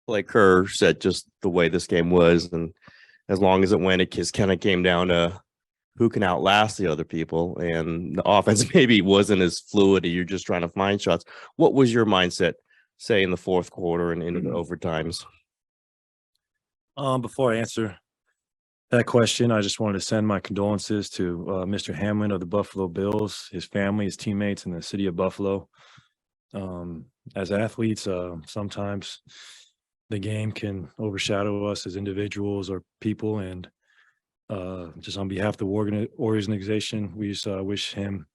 like Kerr said, just the way this game was, and as long as it went, it just kind of came down to who can outlast the other people, and the offense maybe wasn't as fluid. You're just trying to find shots. What was your mindset, say, in the fourth quarter and into the overtimes? Before I answer that question, I just wanted to send my condolences to Mr. Hamlin of the Buffalo Bills, his family, his teammates in the city of Buffalo. As athletes, sometimes the game can overshadow us as individuals or people. And just on behalf of the Warriors organization, we just wish him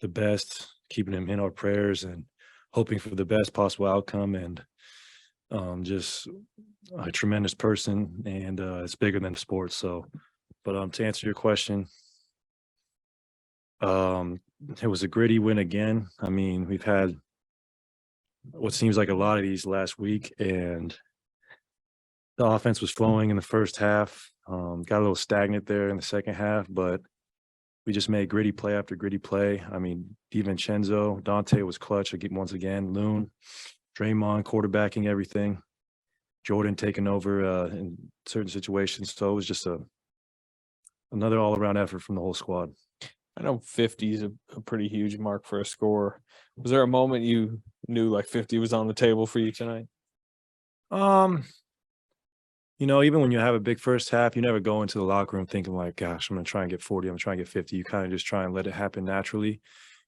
the best, keeping him in our prayers and hoping for the best possible outcome. And just a tremendous person, and it's bigger than sports. So, but to answer your question, it was a gritty win again. I mean, we've had what seems like a lot of these last week, and the offense was flowing in the first half. Got a little stagnant there in the second half, but we just made gritty play after gritty play. I mean, DiVincenzo, Dante was clutch once again. Loon, Draymond quarterbacking everything. Jordan taking over in certain situations. So it was just another all-around effort from the whole squad. I know 50 is a pretty huge mark for a score. Was there a moment you knew like 50 was on the table for you tonight? Even when you have a big first half, you never go into the locker room thinking like, gosh, I'm going to try and get 40. I'm trying to get 50. You kind of just try and let it happen naturally.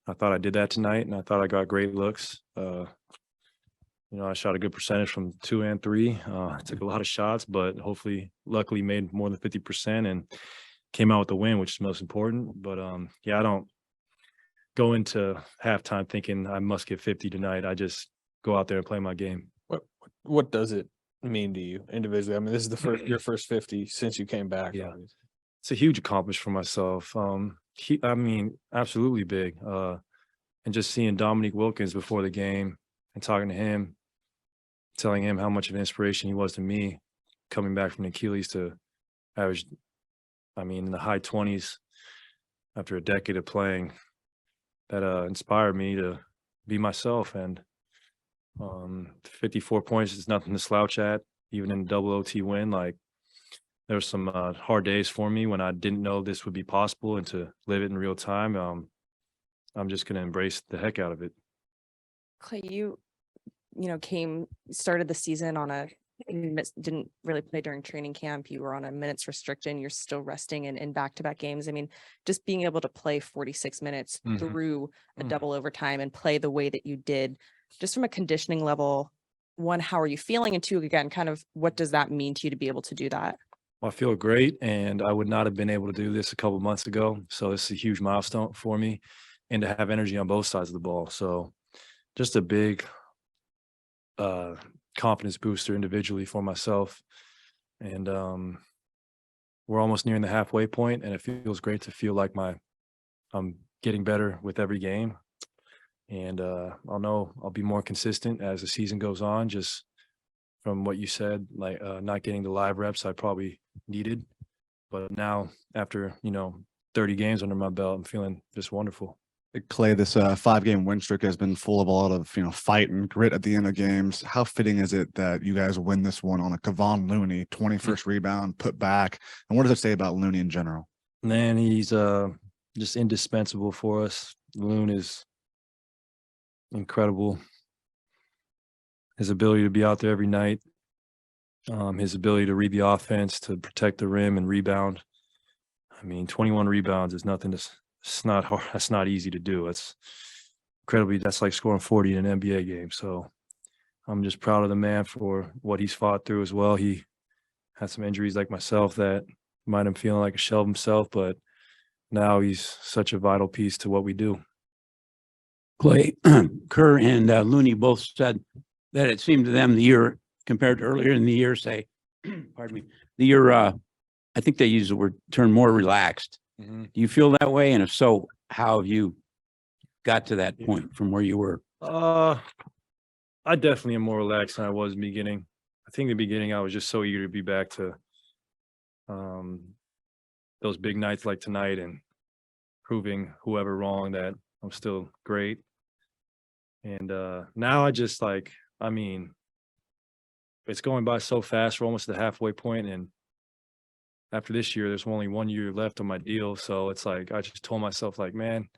I thought I did that tonight, and I thought I got great looks. I shot a good percentage from 2 and 3. I took a lot of shots, but luckily made more than 50% and came out with the win, which is most important. But I don't go into halftime thinking I must get 50 tonight. I just go out there and play my game. What does it mean to you individually? I mean, this is your first 50 since you came back. Yeah, it's a huge accomplishment for myself. Absolutely big. And just seeing Dominique Wilkins before the game and talking to him, telling him how much of an inspiration he was to me, coming back from Achilles to average, in the high 20s after a decade of playing, that inspired me to be myself. And 54 points is nothing to slouch at, even in a double OT win. Like, there were some hard days for me when I didn't know this would be possible, and to live it in real time, I'm just going to embrace the heck out of it. Klay, you started the season didn't really play during training camp. You were on a minutes restriction. You're still resting in back-to-back games. I mean, just being able to play 46 minutes through a double overtime and play the way that you did, just from a conditioning level, one, how are you feeling? And two, again, kind of what does that mean to you to be able to do that? Well, I feel great, and I would not have been able to do this a couple months ago. So this is a huge milestone for me, and to have energy on both sides of the ball. So just a big confidence booster individually for myself. And we're almost nearing the halfway point, and it feels great to feel like I'm getting better with every game. And I'll be more consistent as the season goes on, just from what you said, like not getting the live reps I probably needed. But now, after 30 games under my belt, I'm feeling just wonderful. Klay, this 5-game win streak has been full of a lot of fight and grit at the end of games. How fitting is it that you guys win this one on a Kevon Looney 21st rebound, put back? And what does it say about Looney in general? Man, he's just indispensable for us. Loon is incredible. His ability to be out there every night, his ability to read the offense, to protect the rim and rebound. 21 rebounds is nothing to. It's not hard. That's not easy to do. It's incredibly. That's like scoring 40 in an NBA game. So I'm just proud of the man for what he's fought through as well. He had some injuries like myself that might him feeling like a shell of himself, but now he's such a vital piece to what we do. Klay, Kerr and Looney both said that it seemed to them the year compared to earlier in the year, pardon me, the year, I think they used the word term more relaxed. Do you feel that way? And if so, how have you got to that point from where you were? I definitely am more relaxed than I was in the beginning. I think in the beginning I was just so eager to be back to those big nights like tonight and proving whoever wrong that I'm still great. And now I just it's going by so fast. We're almost at the halfway point, and after this year, there's only 1 year left on my deal. So it's like I just told myself, like, man,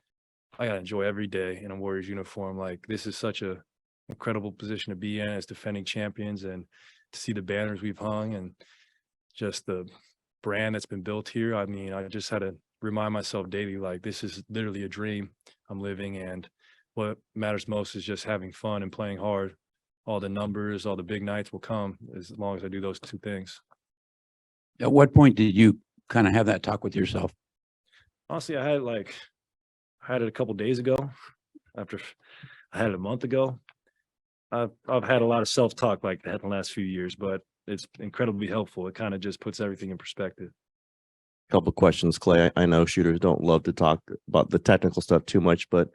I gotta enjoy every day in a Warriors uniform. Like, this is such a incredible position to be in as defending champions, and to see the banners we've hung and just the brand that's been built here. I mean, I just had to remind myself daily, like, this is literally a dream I'm living, and what matters most is just having fun and playing hard. All the numbers, all the big nights will come as long as I do those two things. At what point did you kind of have that talk with yourself? Honestly, I had it a couple days ago. After I had it a month ago. I've had a lot of self-talk like that in the last few years, but it's incredibly helpful. It kind of just puts everything in perspective. Couple questions, Clay. I know shooters don't love to talk about the technical stuff too much, but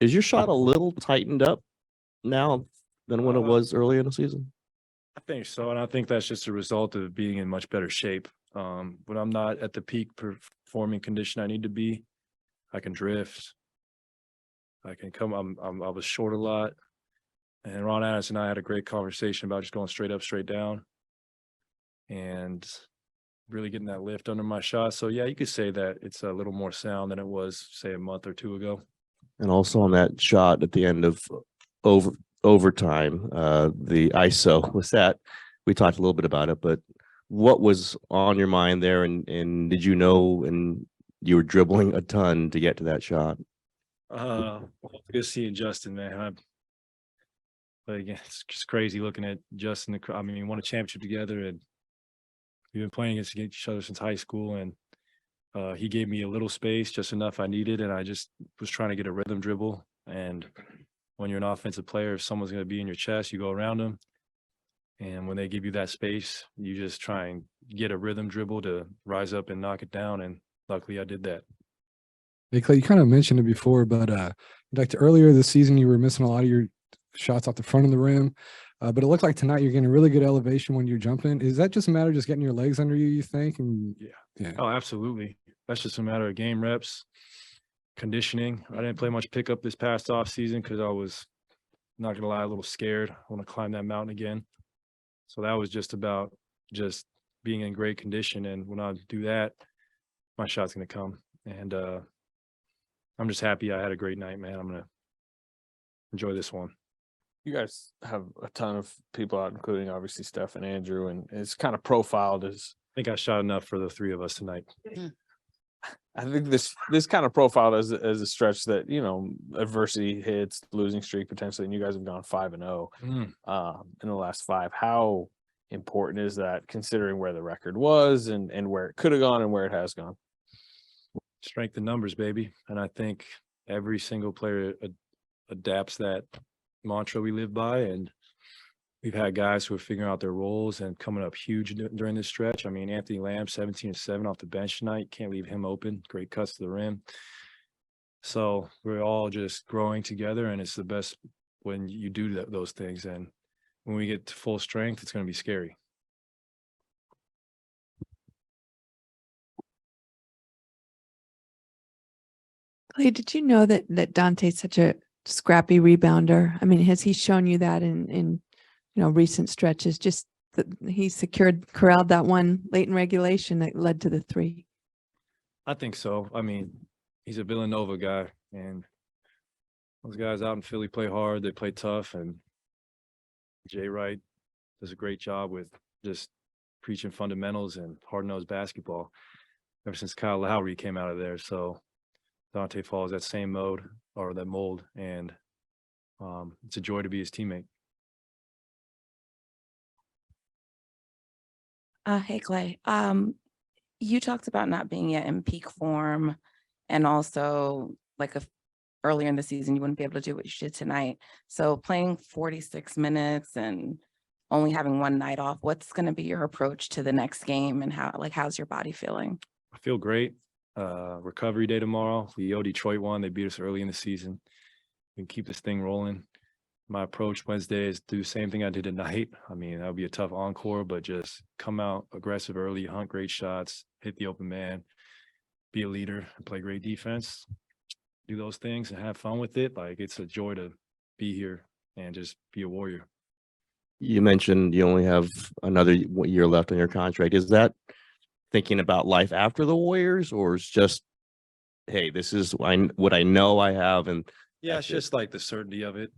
is your shot a little tightened up now than when it was early in the season? I think so, and I think that's just a result of being in much better shape. When I'm not at the peak performing condition I need to be, I can drift. I can come. I was short a lot, and Ron Adams and I had a great conversation about just going straight up, straight down, and really getting that lift under my shot. So yeah, you could say that it's a little more sound than it was, say, a month or two ago. And also on that shot at the end of overtime, the ISO was that we talked a little bit about it, but what was on your mind there, and did you know, and you were dribbling a ton to get to that shot? Good seeing Justin, man. But again, it's just crazy looking at Justin. I mean, we won a championship together, and we've been playing against each other since high school, and he gave me a little space, just enough I needed, and I just was trying to get a rhythm dribble. And when you're an offensive player, if someone's going to be in your chest, you go around them. And when they give you that space, you just try and get a rhythm dribble to rise up and knock it down. And luckily I did that. Hey, Clay, you kind of mentioned it before, but like earlier this season, you were missing a lot of your shots off the front of the rim. But it looked like tonight you're getting a really good elevation when you're jumping. Is that just a matter of just getting your legs under you think? And yeah. Oh, absolutely. That's just a matter of game reps, conditioning. I didn't play much pickup this past off season because I was, not going to lie, a little scared. I want to climb that mountain again. So that was just about just being in great condition. And when I do that, my shot's going to come. And I'm just happy I had a great night, man. I'm going to enjoy this one. You guys have a ton of people out, including obviously Steph and Andrew, and it's kind of profiled as. I think I shot enough for the three of us tonight. I think this kind of profiled as a stretch that, you know, adversity hits, losing streak potentially, and you guys have gone 5-0 in the last 5. How important is that, considering where the record was and where it could have gone and where it has gone? Strength in numbers, baby. And I think every single player adapts that mantra we live by, and we've had guys who are figuring out their roles and coming up huge during this stretch. I mean, Anthony Lamb, 17-7 off the bench tonight. Can't leave him open. Great cuts to the rim. So we're all just growing together, and it's the best when you do those things. And when we get to full strength, it's going to be scary. Clay, did you know that Dante's such a scrappy rebounder? I mean, has he shown you that in recent stretches? Just that he corralled that one late in regulation that led to the 3. I think so. I mean, he's a Villanova guy, and those guys out in Philly play hard. They play tough, and Jay Wright does a great job with just preaching fundamentals and hard-nosed basketball ever since Kyle Lowry came out of there. So Dante follows that same mode or that mold, and it's a joy to be his teammate. Hey, Clay. You talked about not being yet in peak form, and also like earlier in the season, you wouldn't be able to do what you did tonight. So playing 46 minutes and only having one night off, what's going to be your approach to the next game, and how's your body feeling? I feel great. Recovery day tomorrow. We owe Detroit one. They beat us early in the season. We can keep this thing rolling. My approach Wednesday is do the same thing I did tonight. I mean, that'll be a tough encore, but just come out aggressive early, hunt great shots, hit the open man, be a leader, and play great defense. Do those things and have fun with it. Like, it's a joy to be here and just be a Warrior. You mentioned you only have another year left on your contract. Is that thinking about life after the Warriors, or is just, hey, this is what I know I have, and Yeah, that's it's it? just like the certainty of it.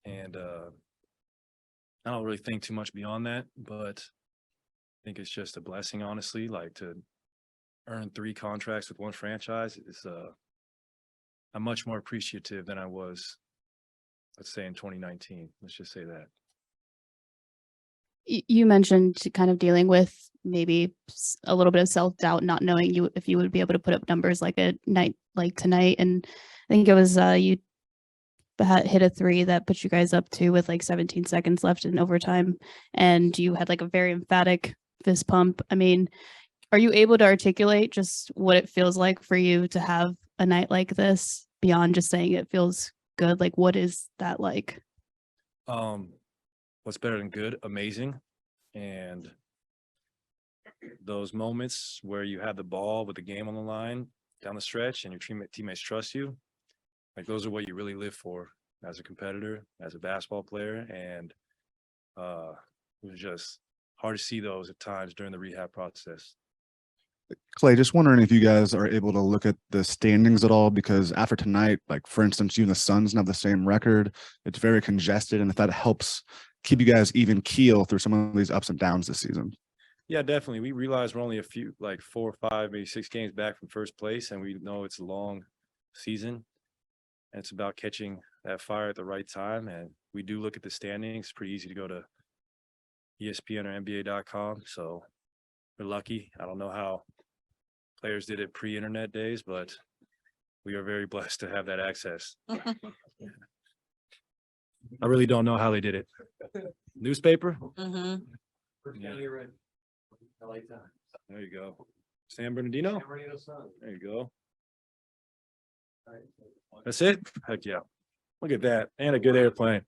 And I don't really think too much beyond that, but I think it's just a blessing, honestly, like to earn 3 contracts with one franchise is I'm much more appreciative than I was, let's say in 2019. Let's just say that. You mentioned kind of dealing with maybe a little bit of self-doubt, not knowing if you would be able to put up numbers like a night like tonight. And I think it was you hit a 3 that put you guys up to with like 17 seconds left in overtime, and you had like a very emphatic fist pump. I mean, are you able to articulate just what it feels like for you to have a night like this beyond just saying it feels good? Like, what is that like? What's better than good? Amazing. And those moments where you have the ball with the game on the line down the stretch and your teammates trust you, like those are what you really live for as a competitor, as a basketball player. And it was just hard to see those at times during the rehab process. Clay, just wondering if you guys are able to look at the standings at all, because after tonight, like for instance, you and the Suns have the same record. It's very congested, and if that helps keep you guys even keel through some of these ups and downs this season. Yeah, definitely. We realize we're only a few, like 4 or 5, maybe 6 games back from first place, and we know it's a long season. And it's about catching that fire at the right time. And we do look at the standings. It's pretty easy to go to ESPN or NBA.com. So we're lucky. I don't know how players did it pre-internet days, but we are very blessed to have that access. I really don't know how they did it. Newspaper? Mhm. There you go. San Bernardino? There you go. That's it? Heck yeah. Look at that. And a good airplane.